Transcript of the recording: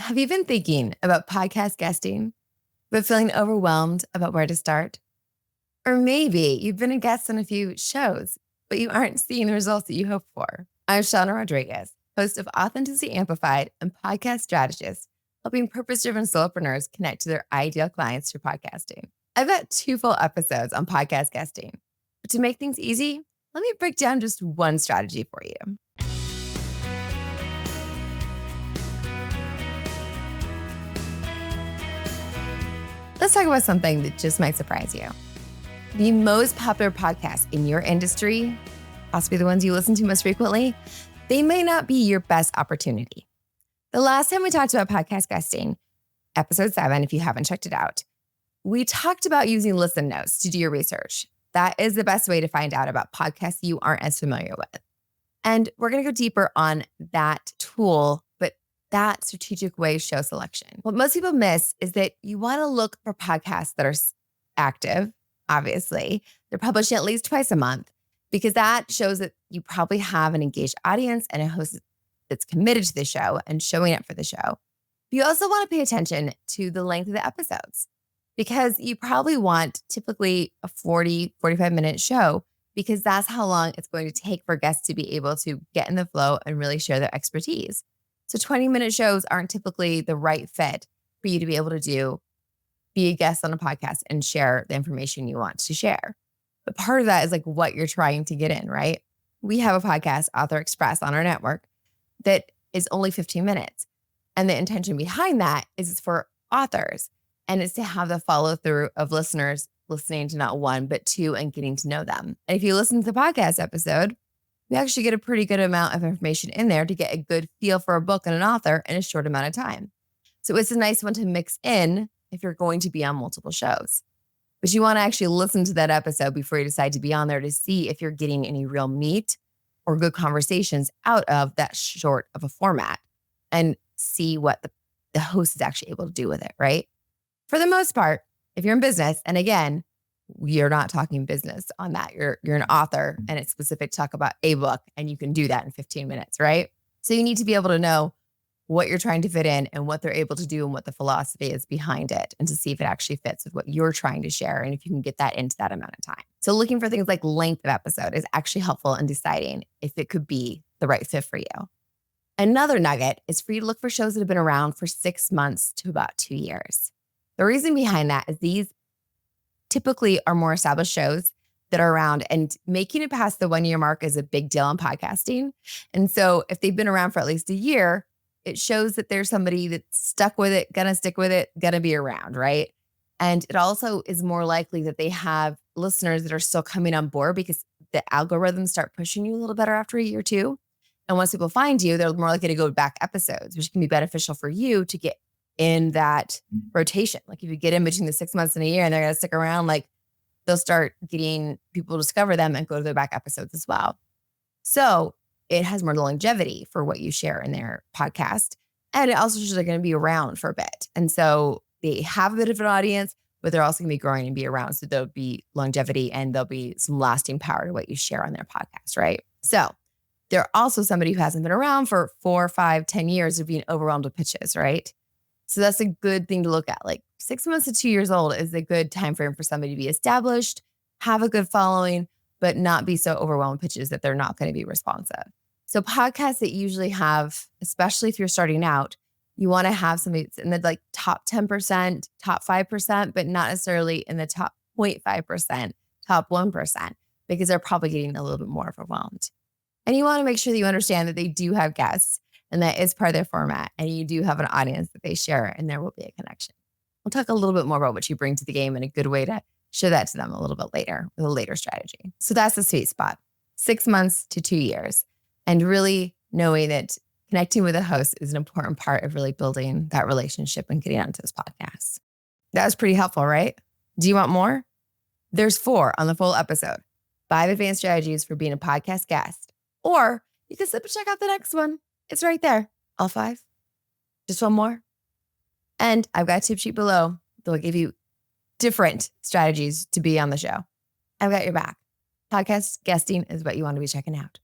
Have you been thinking about podcast guesting, but feeling overwhelmed about where to start? Or maybe you've been a guest on a few shows, but you aren't seeing the results that you hoped for. I'm Shauna Rodriguez, host of Authentically Amplified and podcast strategist, helping purpose-driven solopreneurs connect to their ideal clients through podcasting. I've got 2 full episodes on podcast guesting, but to make things easy, let me break down just one strategy for you. Let's talk about something that just might surprise you. The most popular podcasts in your industry, possibly the ones you listen to most frequently, they may not be your best opportunity. The last time we talked about podcast guesting, episode 7, if you haven't checked it out, we talked about using listen notes to do your research. That is the best way to find out about podcasts you aren't as familiar with. And we're going to go deeper on that tool, but that strategic way show selection. What most people miss is that you want to look for podcasts that are active, obviously. They're publishing at least twice a month because that shows that you probably have an engaged audience and a host that's committed to the show and showing up for the show. But you also want to pay attention to the length of the episodes because you probably want typically a 45-minute show because that's how long it's going to take for guests to be able to get in the flow and really share their expertise. So 20-minute shows aren't typically the right fit for you to be able to be a guest on a podcast and share the information you want to share. But part of that is like what you're trying to get in, right? We have a podcast, Author Express, on our network that is only 15 minutes. And the intention behind that is it's for authors. And it's to have the follow through of listeners listening to not one, but 2 and getting to know them. And if you listen to the podcast episode, we actually get a pretty good amount of information in there to get a good feel for a book and an author in a short amount of time. So it's a nice one to mix in if you're going to be on multiple shows. But you want to actually listen to that episode before you decide to be on there to see if you're getting any real meat or good conversations out of that short of a format and see what the host is actually able to do with it, right? For the most part, if you're in business, and again, you're not talking business on that. You're an author and it's specific to talk about a book and you can do that in 15 minutes, right? So you need to be able to know what you're trying to fit in and what they're able to do and what the philosophy is behind it and to see if it actually fits with what you're trying to share and if you can get that into that amount of time. So looking for things like length of episode is actually helpful in deciding if it could be the right fit for you. Another nugget is for you to look for shows that have been around for 6 months to about 2 years. The reason behind that is these typically are more established shows that are around, and making it past the 1-year mark is a big deal in podcasting. And so if they've been around for at least a year, it shows that there's somebody that's stuck with it, gonna stick with it, gonna be around, right? And it also is more likely that they have listeners that are still coming on board because the algorithms start pushing you a little better after a year or 2. And once people find you, they're more likely to go back episodes, which can be beneficial for you to get in that rotation. Like if you get in between the 6 months and a year and they're going to stick around, like they'll start getting people to discover them and go to their back episodes as well. So it has more longevity for what you share in their podcast. And it also shows they're going to be around for a bit. And so they have a bit of an audience, but they're also going to be growing and be around. So there'll be longevity and there'll be some lasting power to what you share on their podcast, right? So they're also somebody who hasn't been around for 4, 5, 10 years of being overwhelmed with pitches, right? So that's a good thing to look at. Like 6 months to 2 years old is a good time frame for somebody to be established, have a good following, but not be so overwhelmed with pitches that they're not going to be responsive. So podcasts that usually have, especially if you're starting out, you want to have somebody that's in the like top 10%, top 5%, but not necessarily in the top 0.5%, top 1%, because they're probably getting a little bit more overwhelmed. And you want to make sure that you understand that they do have guests and that is part of their format. And you do have an audience that they share and there will be a connection. We'll talk a little bit more about what you bring to the game and a good way to show that to them a little bit later with a later strategy. So that's the sweet spot, 6 months to 2 years. And really knowing that connecting with a host is an important part of really building that relationship and getting onto this podcast. That was pretty helpful, right? Do you want more? There's 4 on the full episode. 5 advanced strategies for being a podcast guest. Or you can simply check out the next one. It's right there. All 5. Just one more. And I've got a tip sheet below that will give you different strategies to be on the show. I've got your back. Podcast guesting is what you want to be checking out.